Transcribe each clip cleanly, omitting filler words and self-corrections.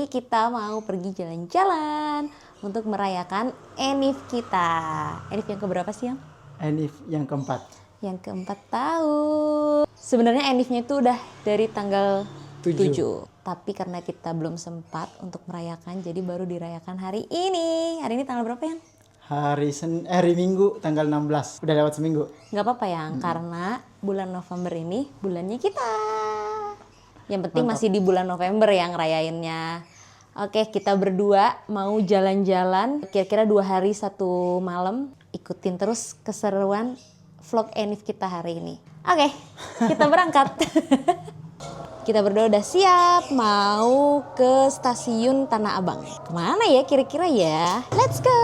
ini kita mau pergi jalan-jalan untuk merayakan Enif kita. Enif yang keberapa sih, Yang? Enif yang keempat. Yang keempat tahun. Sebenarnya Enifnya itu udah dari tanggal 7. Tapi karena kita belum sempat untuk merayakan, jadi baru dirayakan hari ini. Hari ini tanggal berapa, Yang? Hari Minggu tanggal 16. Udah lewat seminggu. Nggak apa-apa, Yang, karena bulan November ini bulannya kita. Yang penting masih di bulan November yang ngerayainnya. Oke, kita berdua mau jalan-jalan kira-kira 2 hari 1 malam. Ikutin terus keseruan vlog Enif kita hari ini. Oke, kita berangkat. Kita berdua udah siap mau ke stasiun Tanah Abang. Kemana ya kira-kira ya? Let's go!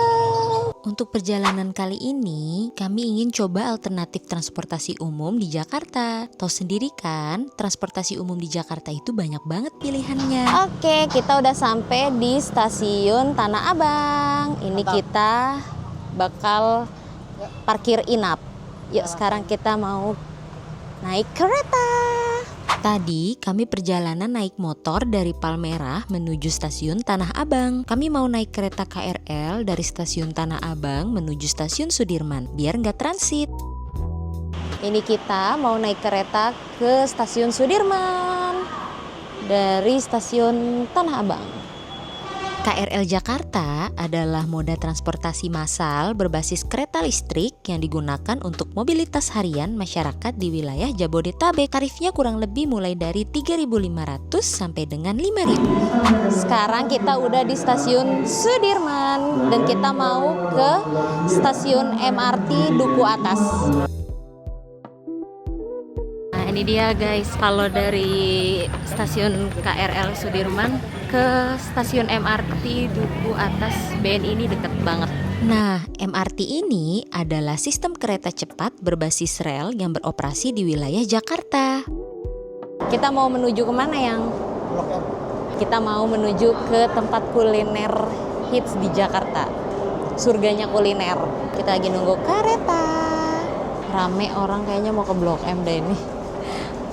Untuk perjalanan kali ini, kami ingin coba alternatif transportasi umum di Jakarta. Tahu sendiri kan, transportasi umum di Jakarta itu banyak banget pilihannya. Oke, kita udah sampai di stasiun Tanah Abang. Ini kita bakal parkir inap. Yuk, sekarang kita mau naik kereta. Tadi kami perjalanan naik motor dari Palmerah menuju stasiun Tanah Abang. Kami mau naik kereta KRL dari stasiun Tanah Abang menuju stasiun Sudirman biar nggak transit. Ini kita mau naik kereta ke stasiun Sudirman dari stasiun Tanah Abang. KRL Jakarta adalah moda transportasi massal berbasis kereta listrik yang digunakan untuk mobilitas harian masyarakat di wilayah Jabodetabek. Tarifnya kurang lebih mulai dari 3.500 sampai dengan 5.000. Sekarang kita udah di stasiun Sudirman dan kita mau ke stasiun MRT Duku Atas. Nah, ini dia guys, kalau dari stasiun KRL Sudirman ke stasiun MRT Duku Atas BNI ini deket banget. Nah, MRT ini adalah sistem kereta cepat berbasis rel yang beroperasi di wilayah Jakarta. Kita mau menuju kemana, Yang? Blok M. Kita mau menuju ke tempat kuliner hits di Jakarta. Surganya kuliner. Kita lagi nunggu kereta. Rame orang kayaknya mau ke Blok M deh ini.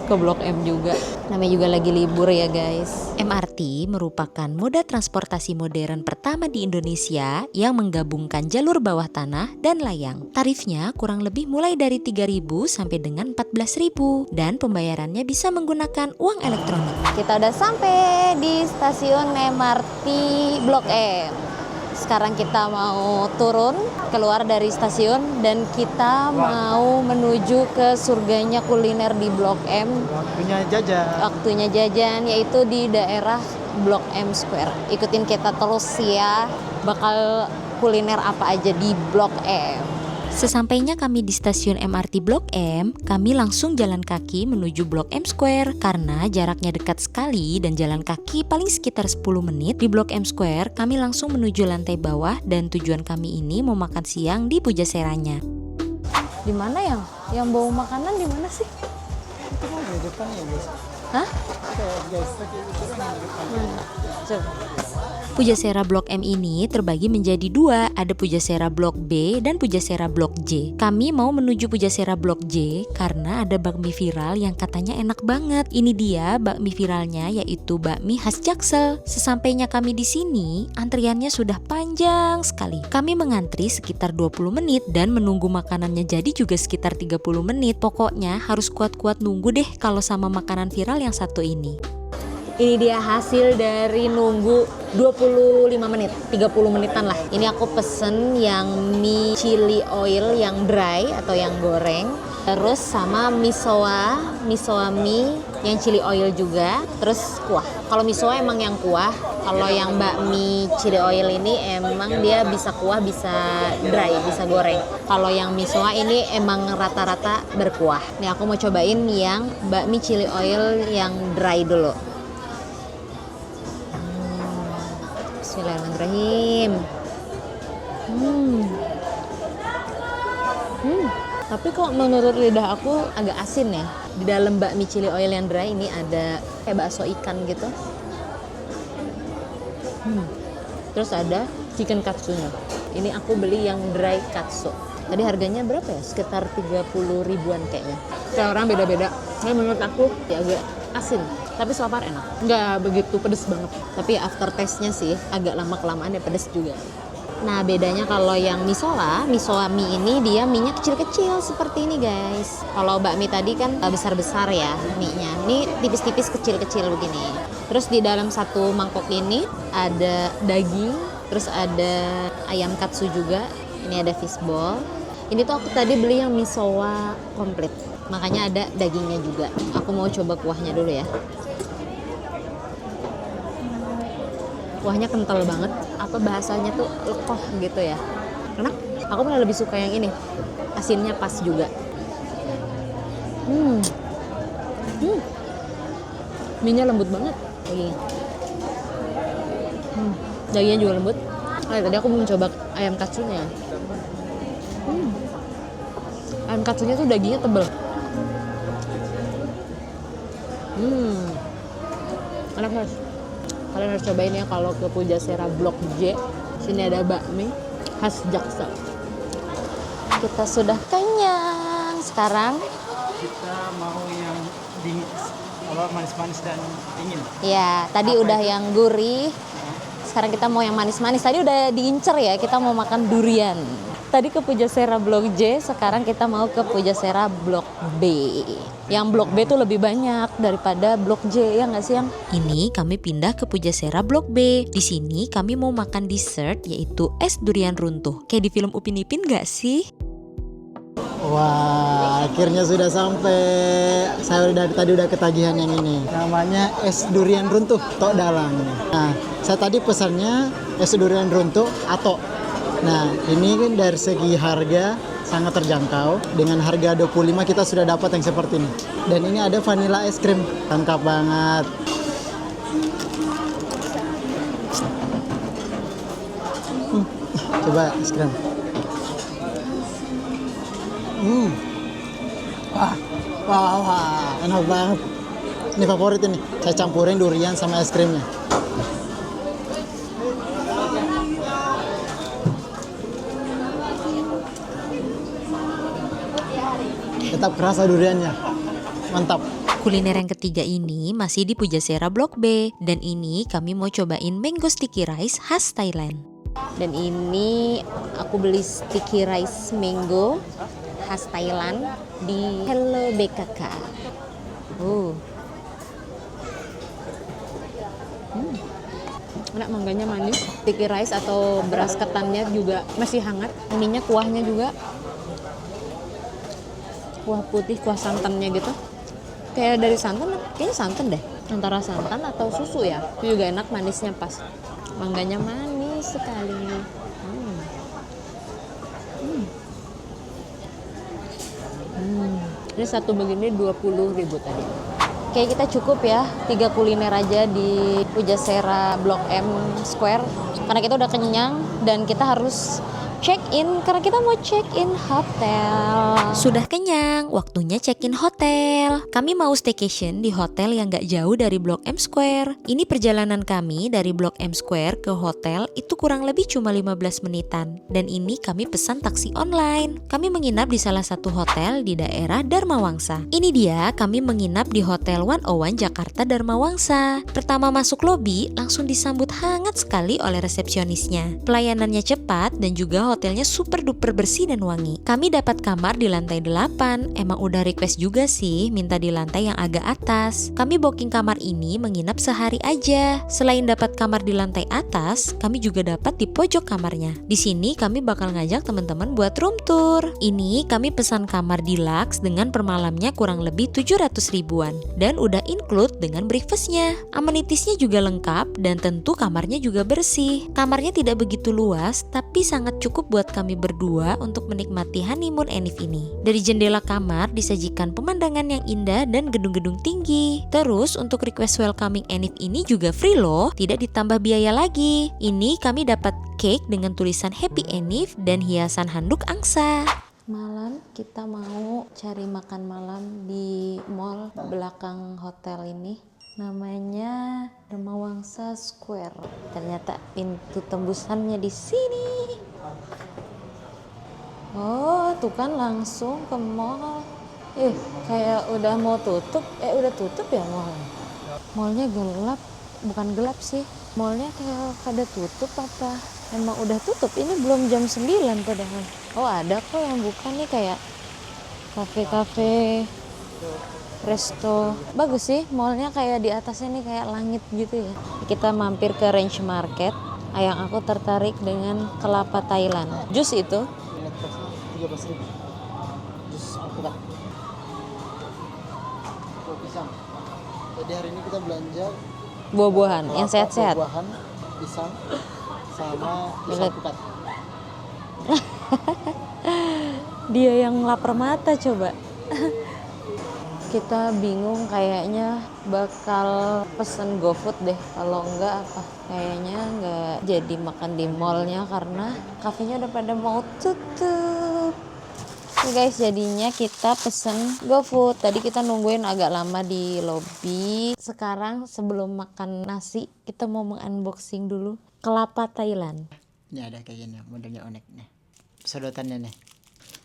Ke Blok M juga. Namanya juga lagi libur ya guys. MRT merupakan moda transportasi modern pertama di Indonesia yang menggabungkan jalur bawah tanah dan layang. Tarifnya kurang lebih mulai dari 3.000 sampai dengan 14.000 dan pembayarannya bisa menggunakan uang elektronik. Kita udah sampai di stasiun MRT Blok M. Sekarang kita mau turun, keluar dari stasiun dan kita mau menuju ke surganya kuliner di Blok M. Waktunya jajan yaitu di daerah Blok M Square. Ikutin kita terus ya, bakal kuliner apa aja di Blok M. Sesampainya kami di stasiun MRT Blok M, kami langsung jalan kaki menuju Blok M Square. Karena jaraknya dekat sekali dan jalan kaki paling sekitar 10 menit, di Blok M Square kami langsung menuju lantai bawah dan tujuan kami ini mau makan siang di Pujaseranya. Di mana yang bawa makanan di mana sih? Itu mau di depan ya guys. Hah? Guys, Coba. Pujasera Blok M ini terbagi menjadi 2, ada Pujasera Blok B dan Pujasera Blok J. Kami mau menuju Pujasera Blok J karena ada bakmi viral yang katanya enak banget. Ini dia bakmi viralnya, yaitu bakmi khas Jaksel. Sesampainya kami di sini, antriannya sudah panjang sekali. Kami mengantri sekitar 20 menit dan menunggu makanannya jadi juga sekitar 30 menit. Pokoknya harus kuat-kuat nunggu deh kalau sama makanan viral yang satu ini. Ini dia hasil dari nunggu 25 menit, 30 menitan lah. Ini aku pesen yang mie chili oil yang dry atau yang goreng. Terus sama misoa mie yang chili oil juga. Terus kuah. Kalau misoa emang yang kuah. Kalau yang bakmi chili oil ini emang dia bisa kuah, bisa dry, bisa goreng. Kalau yang misoa ini emang rata-rata berkuah. Nih aku mau cobain yang bakmi chili oil yang dry dulu. Bismillahirrahmanirrahim. Tapi kok menurut lidah aku agak asin ya. Di dalam bakmi chili oil yang dry ini ada kayak bakso ikan gitu. Terus ada chicken katsunya. Ini aku beli yang dry katsu. Tadi harganya berapa ya? Sekitar 30 ribuan kayaknya. Setiap orang beda-beda. Tapi menurut aku ya agak asin. Tapi so far enak, nggak begitu pedes banget. Tapi aftertaste-nya sih agak lama-kelamaan ya pedes juga. Nah bedanya kalau yang misoa mie ini dia mie-nya kecil-kecil seperti ini guys. Kalau bakmi tadi kan besar-besar ya mie-nya. Ini tipis-tipis kecil-kecil begini. Terus di dalam satu mangkok ini ada daging, terus ada ayam katsu juga. Ini ada fishball. Ini tuh aku tadi beli yang misoa komplit. Makanya ada dagingnya juga. Aku mau coba kuahnya dulu ya. Kuahnya kental banget, apa bahasanya tuh lekoh gitu ya. Karena aku malah lebih suka yang ini, asinnya pas juga. Mie-nya lembut banget dagingnya. Dagingnya juga lembut. Tadi aku mau coba ayam katsunya. Ayam katsunya tuh dagingnya tebel. Enak guys. Kalian harus cobain ya kalau ke Pujasera Blok J. Sini ada bakmi khas Jaksa. Kita sudah kenyang. Sekarang Kita mau yang dingin, manis-manis dan dingin. ya, tadi udah yang gurih. Sekarang kita mau yang manis-manis. Tadi udah diincer ya, kita mau makan durian. Tadi ke Pujasera Blok J, sekarang kita mau ke Pujasera Blok B. Yang Blok B tuh lebih banyak daripada Blok J, ya nggak sih yang? Ini kami pindah ke Pujasera Blok B. Di sini kami mau makan dessert yaitu es durian runtuh. Kayak di film Upin Ipin nggak sih? Wah, akhirnya sudah sampai. Saya tadi udah ketagihan yang ini. Namanya es durian runtuh, tok dalang. Nah, saya tadi pesannya es durian runtuh atau. Nah, ini kan dari segi harga sangat terjangkau. Dengan harga 25 kita sudah dapat yang seperti ini. Dan ini ada vanilla es krim, lengkap banget. Coba es krim. Wah, enak banget. Ini favorit ini. Saya campurin durian sama es krimnya. Tetap kerasa duriannya. Mantap. Kuliner yang ketiga ini masih di Pujasera Blok B. Dan ini kami mau cobain mango sticky rice khas Thailand. Dan ini aku beli sticky rice mango khas Thailand di Hello BKK. Enak, mangganya manis. Sticky rice atau beras ketannya juga masih hangat. Ininya kuahnya juga kuah putih, kuah santannya gitu. Kayak dari santan, kayaknya santan deh. Antara santan atau susu ya. Itu juga enak, manisnya pas. Mangganya manis sekali. Ini satu begini 20.000 tadi. Oke, kita cukup ya 3 kuliner aja di Pujasera Blok M Square. Karena kita udah kenyang dan kita harus check in karena kita mau check in hotel. Sudah kenyang, waktunya check-in hotel. Kami mau staycation di hotel yang gak jauh dari Blok M Square. Ini perjalanan kami dari Blok M Square ke hotel itu kurang lebih cuma 15 menitan. Dan ini kami pesan taksi online. Kami menginap di salah satu hotel di daerah Dharma Wangsa. Ini dia, kami menginap di Hotel 101 Jakarta Dharma Wangsa. Pertama masuk lobi, langsung disambut hangat sekali oleh resepsionisnya. Pelayanannya cepat dan juga hotelnya super duper bersih dan wangi. Kami dapat kamar di lantai 8. Emang udah request juga sih minta di lantai yang agak atas. Kami booking kamar ini menginap sehari aja. Selain dapat kamar di lantai atas, kami juga dapat di pojok kamarnya. Di sini kami bakal ngajak teman-teman buat room tour. Ini kami pesan kamar deluxe dengan per malamnya kurang lebih 700 ribuan dan udah include dengan breakfastnya. Amenitiesnya juga lengkap dan tentu kamarnya juga bersih. Kamarnya tidak begitu luas tapi sangat cukup buat kami berdua untuk menikmati honeymoon Enif ini. Dari jendela kamar disajikan pemandangan yang indah dan gedung-gedung tinggi. Terus untuk request welcoming Enif ini juga free loh, tidak ditambah biaya lagi. Ini kami dapat cake dengan tulisan Happy Enif dan hiasan handuk angsa. Malam kita mau cari makan malam di mall belakang hotel ini. Namanya Dharma Wangsa Square. Ternyata pintu tembusannya di sini. Oh, tuh kan langsung ke mall. Kayak udah mau tutup. Udah tutup ya mall. Mallnya gelap, bukan gelap sih. Mallnya kayak pada tutup apa? Emang udah tutup, ini belum jam 9 padahal. Oh ada kok yang buka nih kayak kafe-kafe, resto. Bagus sih, mallnya kayak di atasnya nih kayak langit gitu ya. Kita mampir ke Range Market. Yang aku tertarik dengan kelapa Thailand. Jus itu Ingat kosnya 13.000. Jus alpukat. Oh, pisang. Jadi hari ini kita belanja buah-buahan yang kelapa, sehat-sehat. buah-buahan, pisang, sama jus Lihat. alpukat. Dia yang lapar mata coba. Kita bingung kayaknya bakal pesen GoFood deh. Kalau enggak apa? Kayaknya enggak jadi makan di mallnya karena kafenya udah pada mau tutup. Oke guys, jadinya kita pesen GoFood. Tadi kita nungguin agak lama di lobby. Sekarang sebelum makan nasi, kita mau mengunboxing dulu kelapa Thailand. Ini ada kayak gini, modelnya unik nih. Sedotannya nih.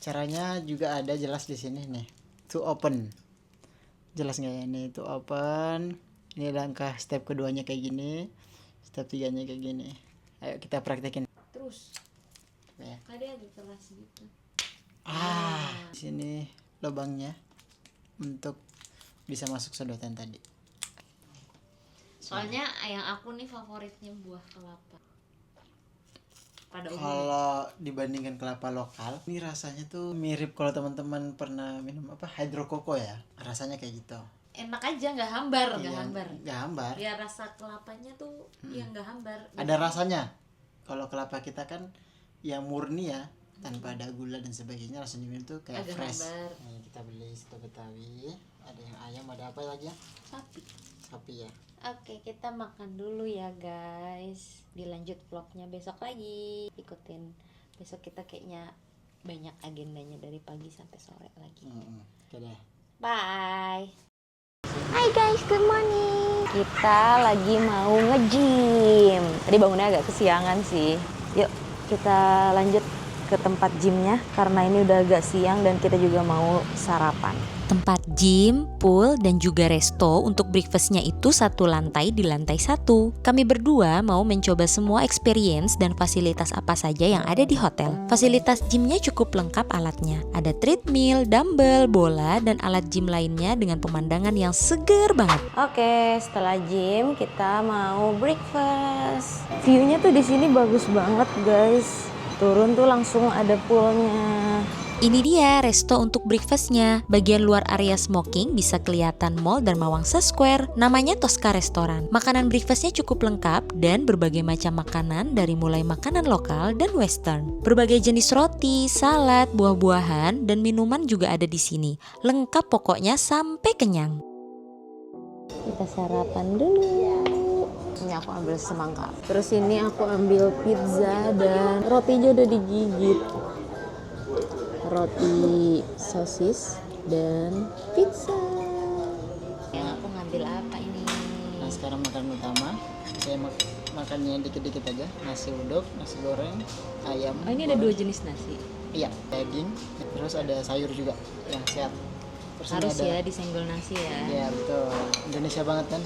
Caranya juga ada jelas di sini nih. To open. Jelas nggak ya ini to open. Ini langkah step keduanya kayak gini. Step tiganya kayak gini. Ayo kita praktekin. Terus Ya. ada agak keras gitu. Di sini lubangnya untuk bisa masuk sedotan tadi. Soalnya yang aku nih favoritnya buah kelapa. Pada umumnya. Kalau dibandingkan kelapa lokal, ini rasanya tuh mirip kalau teman-teman pernah minum apa hydrokoko ya, rasanya kayak gitu. Enak aja, nggak hambar, nggak Iya, hambar. nggak hambar. Ya rasa kelapanya tuh yang nggak hambar. Ada rasanya. Kalau kelapa kita kan yang murni ya, tanpa ada gula dan sebagainya, rasanya minum tuh kayak Agak fresh. hambar. Nih, kita beli soto Betawi, ada yang ayam, ada apa lagi ya? Sapi. Sapi ya. Oke, kita makan dulu ya guys. Dilanjut vlognya besok lagi. Ikutin. Besok kita kayaknya banyak agendanya dari pagi sampai sore lagi. Oke deh. Bye. Hai guys, good morning. Kita lagi mau nge-gym. Tadi bangunnya agak kesiangan sih. Yuk, kita lanjut ke tempat gymnya karena ini udah agak siang dan kita juga mau sarapan. Tempat gym, pool, dan juga resto untuk breakfastnya itu satu lantai di lantai 1. Kami berdua mau mencoba semua experience dan fasilitas apa saja yang ada di hotel. Fasilitas gymnya cukup lengkap alatnya. Ada treadmill, dumbbell, bola, dan alat gym lainnya dengan pemandangan yang seger banget. Oke, setelah gym kita mau breakfast. View-nya tuh di sini bagus banget guys. Turun tuh langsung ada poolnya. Ini dia resto untuk breakfastnya. Bagian luar area smoking bisa kelihatan Mall Dharma Wangsa Square. Namanya Tosca Restoran. Makanan breakfastnya cukup lengkap dan berbagai macam makanan dari mulai makanan lokal dan western. Berbagai jenis roti, salad, buah-buahan, dan minuman juga ada di sini. Lengkap pokoknya sampai kenyang. Kita sarapan dulu. Ini aku ambil semangka. Terus ini aku ambil pizza dan rotinya udah digigit. Roti sosis dan pizza. Yang aku ngambil apa ini? Nah sekarang makan utama. Saya makannya dikit-dikit aja. Nasi uduk, nasi goreng, ayam. Oh, ini ada 2 jenis nasi. Iya, daging. Terus ada sayur juga yang sehat. Terus Harus ini ada, ya disenggol nasi ya. Iya betul. Indonesia banget kan.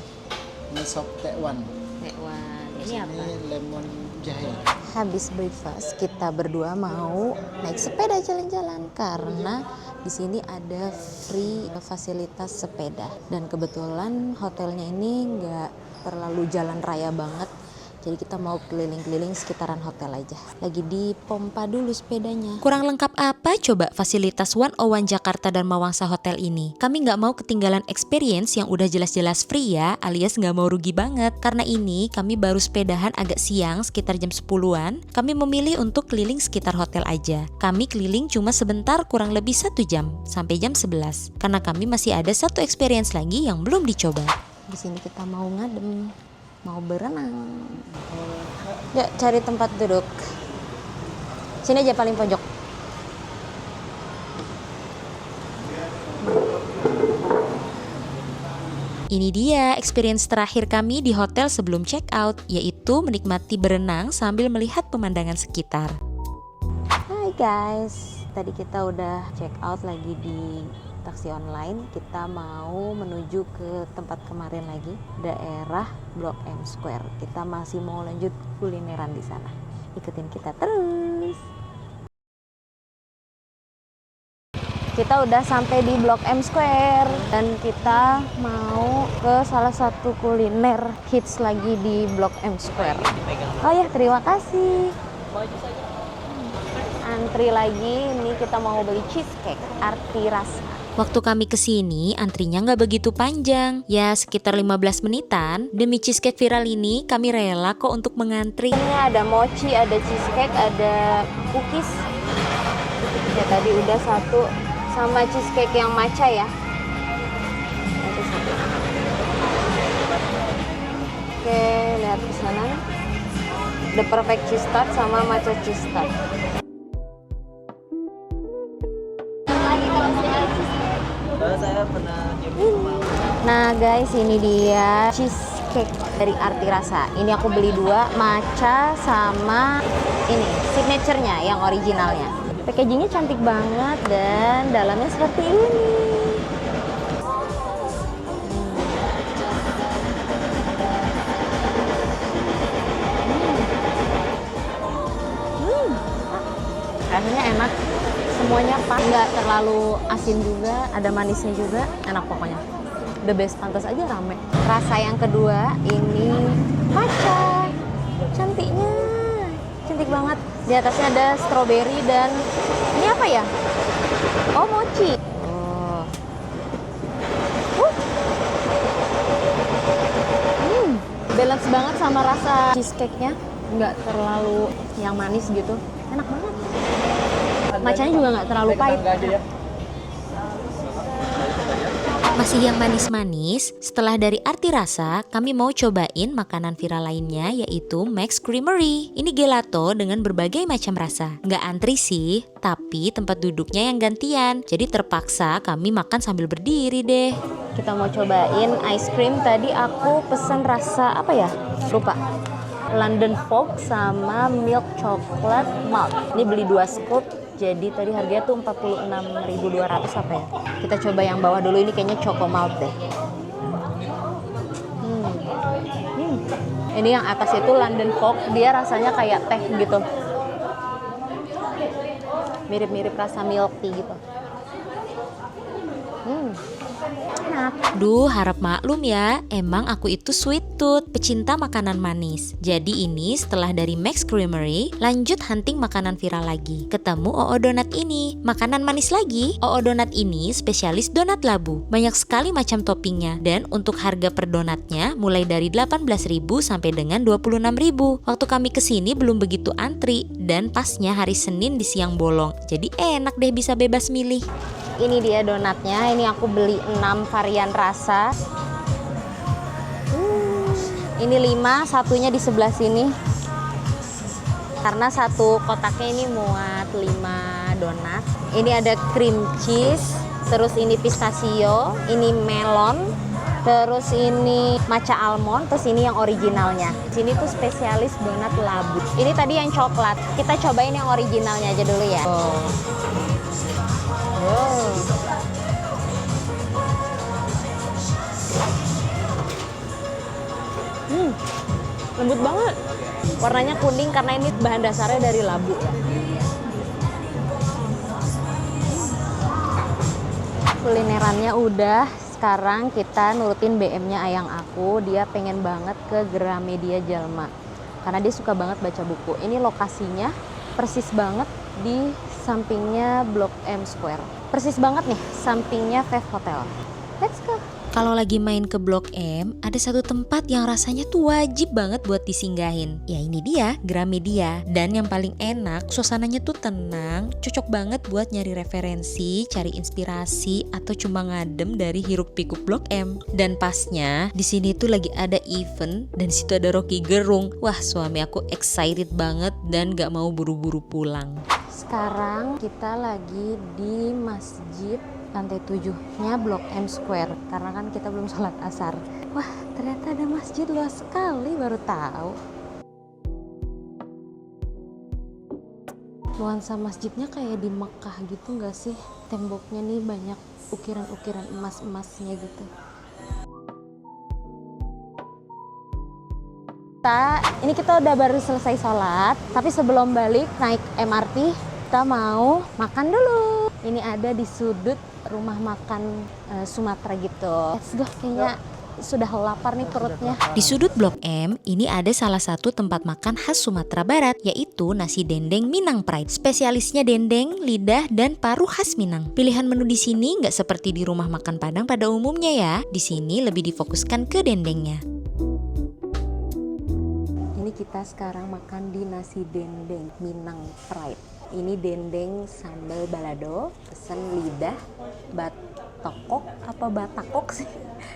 Ini sop tekwan. Tekwan. Terus Ini apa? lemon jahe. Habis breakfast kita berdua mau naik sepeda jalan-jalan karena di sini ada free fasilitas sepeda dan kebetulan hotelnya ini nggak terlalu jalan raya banget. Jadi kita mau keliling-keliling sekitaran hotel aja. Lagi dipompa dulu sepedanya. Kurang lengkap apa coba fasilitas 101 Jakarta Dharma Wangsa Hotel ini? Kami nggak mau ketinggalan experience yang udah jelas-jelas free ya, alias nggak mau rugi banget. Karena ini kami baru sepedahan agak siang, sekitar jam 10-an. Kami memilih untuk keliling sekitar hotel aja. Kami keliling cuma sebentar, kurang lebih 1 jam, sampai jam 11. Karena kami masih ada satu experience lagi yang belum dicoba. Di sini kita mau ngadem, mau berenang. Yuk cari tempat duduk. Sini aja paling pojok. Ini dia experience terakhir kami di hotel sebelum check out, yaitu menikmati berenang sambil melihat pemandangan sekitar. Hai guys, tadi kita udah check out lagi di taksi online. Kita mau menuju ke tempat kemarin lagi, daerah Blok M Square. Kita masih mau lanjut kulineran di sana. Ikutin kita terus. Kita udah sampai di Blok M Square dan kita mau ke salah satu kuliner hits lagi di Blok M Square. Oh ya, terima kasih. Antri lagi, ini kita mau beli cheesecake Arti Rasa. Waktu kami kesini, antrinya nggak begitu panjang. Ya, sekitar 15 menitan. Demi cheesecake viral ini, kami rela kok untuk mengantri. Ini ada mochi, ada cheesecake, ada cookies. Ya tadi udah satu. Sama cheesecake yang matcha ya. Oke, lihat pesanan. The perfect cheese tart sama matcha cheese tart. Nah guys, ini dia cheesecake dari Arti Rasa. Ini aku beli 2, matcha sama ini signaturenya yang originalnya. Packagingnya cantik banget dan dalamnya seperti ini. Rasanya enak, semuanya pas, nggak terlalu asin juga, ada manisnya juga, enak pokoknya. The best, pantas aja rame. Rasa yang kedua ini matcha, cantiknya, cantik banget. Di atasnya ada strawberry dan ini apa ya? Oh, mochi. Oh. Balance banget sama rasa cheesecake-nya, nggak terlalu yang manis gitu, enak banget. Matchanya juga nggak terlalu pahit. Masih yang manis-manis, setelah dari Arti Rasa, kami mau cobain makanan viral lainnya yaitu Max Creamery. Ini gelato dengan berbagai macam rasa. Nggak antri sih, tapi tempat duduknya yang gantian. Jadi terpaksa kami makan sambil berdiri deh. Kita mau cobain ice cream. Tadi aku pesen rasa apa ya? Lupa. London Fog sama milk chocolate malt. Ini beli 2 scoop. Jadi tadi harganya tuh 46.200 apa ya? Kita coba yang bawah dulu, ini kayaknya choco malt deh. Ini yang atas itu London Fog, dia rasanya kayak teh gitu. Mirip-mirip rasa milk tea gitu. Enak. Duh, harap maklum ya, emang aku itu sweet tooth, pecinta makanan manis. Jadi ini setelah dari Max Creamery, lanjut hunting makanan viral lagi. Ketemu OO Donat ini, makanan manis lagi. OO Donat ini spesialis donat labu. Banyak sekali macam toppingnya, dan untuk harga per donatnya mulai dari 18.000 sampai dengan 26.000. Waktu kami kesini belum begitu antri, dan pasnya hari Senin di siang bolong. Jadi enak deh bisa bebas milih. Ini dia donatnya, ini aku beli 6 varian rasa. Ini 5, satunya di sebelah sini. Karena satu kotaknya ini muat 5 donat. Ini ada cream cheese, terus ini pistachio, ini melon, terus ini matcha almond, terus ini yang originalnya. Sini tuh spesialis donat labu. Ini tadi yang coklat. Kita cobain yang originalnya aja dulu ya. Lembut banget. Warnanya kuning karena ini bahan dasarnya dari labu ya. Kulinerannya udah, sekarang kita nurutin BM-nya ayang aku. Dia pengen banget ke Gramedia Jalma karena dia suka banget baca buku. Ini lokasinya persis banget di sampingnya Blok M Square. Persis banget nih, sampingnya Fave Hotel. Let's go. Kalau lagi main ke Blok M, ada satu tempat yang rasanya tuh wajib banget buat disinggahin. Ya ini dia, Gramedia. Dan yang paling enak, suasananya tuh tenang, cocok banget buat nyari referensi, cari inspirasi, atau cuma ngadem dari hiruk pikuk Blok M. Dan pasnya, di sini tuh lagi ada event, dan di situ ada Rocky Gerung. Wah, suami aku excited banget dan gak mau buru-buru pulang. Sekarang kita lagi di masjid lantai 7-nya Blok M Square karena kan kita belum sholat asar. Wah, ternyata ada masjid luas sekali, baru tahu. Nuansa masjidnya kayak di Mekah gitu nggak sih? Temboknya nih banyak ukiran-ukiran emas-emasnya gitu. Ini kita udah baru selesai sholat, tapi sebelum balik naik MRT, kita mau makan dulu. Ini ada di sudut rumah makan Sumatera gitu. Let's go, kayaknya sudah lapar nih perutnya. Di sudut Blok M, ini ada salah satu tempat makan khas Sumatera Barat, yaitu nasi dendeng Minang Pride. Spesialisnya dendeng, lidah, dan paru khas Minang. Pilihan menu di sini nggak seperti di rumah makan Padang pada umumnya ya. Di sini lebih difokuskan ke dendengnya. Ini kita sekarang makan di nasi dendeng Minang Pride. Ini dendeng sambal balado, pesen lidah, batokok apa batakok sih,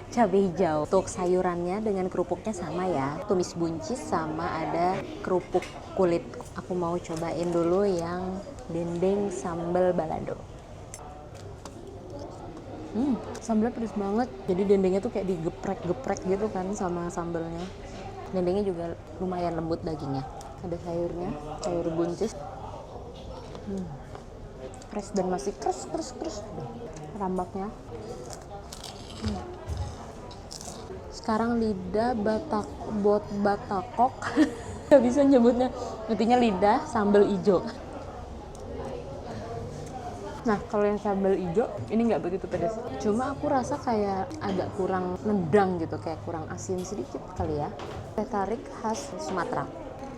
cabai hijau. Untuk sayurannya dengan kerupuknya sama ya, tumis buncis sama ada kerupuk kulit. Aku mau cobain dulu yang dendeng sambal balado. Sambalnya pedes banget. Jadi dendengnya tuh kayak digeprek-geprek gitu kan sama sambalnya. Dendengnya juga lumayan lembut dagingnya. Ada sayurnya, sayur buncis. Fresh dan masih terus. Rambaknya. Sekarang lidah batakok. Gak bisa nyebutnya. Intinya lidah sambal ijo. Nah, kalau yang sambal ijo ini nggak begitu pedas. Cuma aku rasa kayak agak kurang nendang gitu, kayak kurang asin sedikit kali ya. Teh tarik khas Sumatera.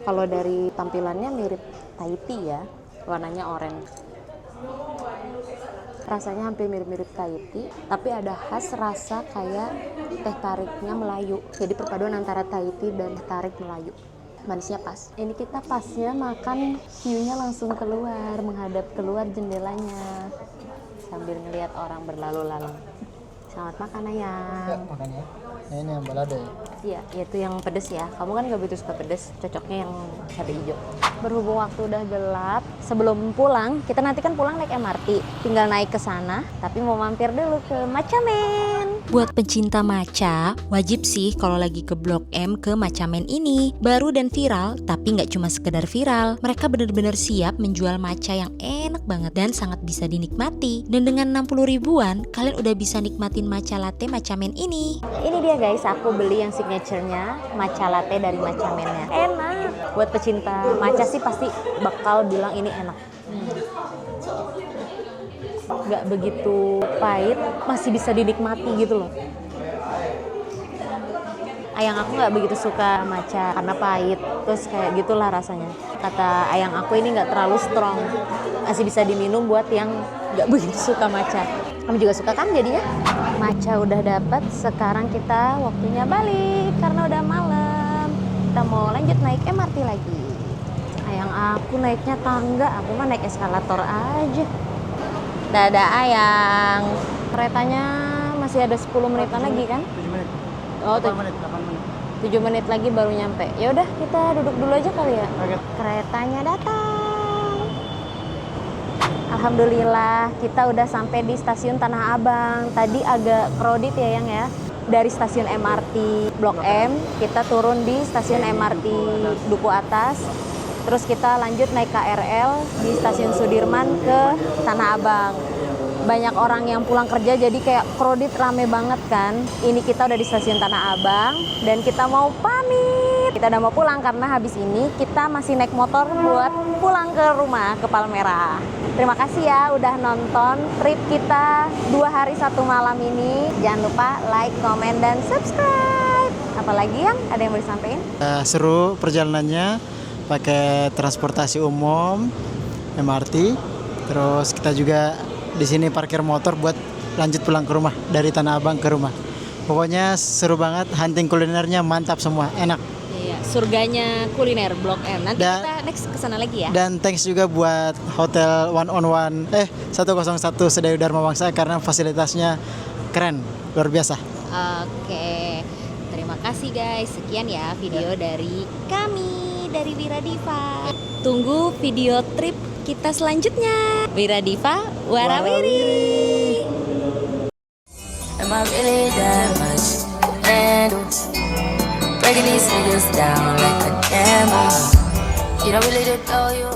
Kalau dari tampilannya mirip Thai tea ya, warnanya oranye. Rasanya hampir mirip-mirip Thai tea, tapi ada khas rasa kayak teh tariknya Melayu. Jadi perpaduan antara Thai tea dan teh tarik Melayu. Manisnya pas. Ini kita pasnya makan view-nya langsung keluar, menghadap keluar jendelanya sambil ngelihat orang berlalu lalang. Selamat makan ayang. Ya, makan ya. Nah, ini yang balado ya. Iya, itu yang pedes ya. Kamu kan gak begitu suka pedes, cocoknya yang cabai hijau. Berhubung waktu udah gelap, sebelum pulang, kita nanti kan pulang naik MRT. Tinggal naik ke sana, tapi mau mampir dulu ke Macamen. Buat pencinta matcha, wajib sih kalau lagi ke Blok M ke Macamen ini. Baru dan viral, tapi nggak cuma sekedar viral. Mereka benar-benar siap menjual matcha yang enak banget dan sangat bisa dinikmati. Dan dengan 60 ribuan, kalian udah bisa nikmatin matcha latte Macamen ini. Ini dia guys, aku beli yang signaturenya, matcha latte dari Macamennya. Enak. Buat pecinta matcha sih pasti bakal bilang ini enak. Nggak begitu pahit, masih bisa dinikmati gitu loh. Ayang aku nggak begitu suka matcha karena pahit, terus kayak gitulah rasanya. Kata ayang aku ini nggak terlalu strong, masih bisa diminum buat yang nggak begitu suka matcha. Kamu juga suka kan jadinya? Matcha udah dapat, sekarang kita waktunya balik karena udah malam. Kita mau lanjut naik MRT lagi. Ayang aku naiknya tangga, aku mah naik eskalator aja. Dadah ayang. Keretanya masih ada 10 menitan lagi kan? 7 menit. Oh, 8 menit. 7 menit lagi baru nyampe. Ya udah, kita duduk dulu aja kali ya. Oke. Keretanya datang. Alhamdulillah, kita udah sampai di stasiun Tanah Abang. Tadi agak crowded ya, Yang ya. Dari stasiun MRT Blok M, kita turun di stasiun MRT Duku Atas. Terus kita lanjut naik KRL di stasiun Sudirman ke Tanah Abang. Banyak orang yang pulang kerja jadi kayak crowded, rame banget kan. Ini kita udah di stasiun Tanah Abang dan kita mau pamit. Kita udah mau pulang karena habis ini kita masih naik motor buat pulang ke rumah ke Palmerah. Terima kasih ya udah nonton trip kita 2 hari 1 malam ini. Jangan lupa like, comment, dan subscribe. Apalagi yang ada yang mau disampaikan? Seru perjalanannya. Pakai transportasi umum MRT, terus kita juga di sini parkir motor buat lanjut pulang ke rumah dari Tanah Abang ke rumah. Pokoknya seru banget, hunting kulinernya mantap semua, enak. Iya, surganya kuliner Blok M. Nanti kita next ke sana lagi ya. Dan thanks juga buat Hotel 101 Sedayu Dharma Wangsa karena fasilitasnya keren, luar biasa. Oke, terima kasih guys. Sekian ya video dari kami dari Wiradiva. Tunggu video trip kita selanjutnya. Wiradiva warawiri. Am I really that much to handle? Breaking these niggas down like a camel. You don't really know you.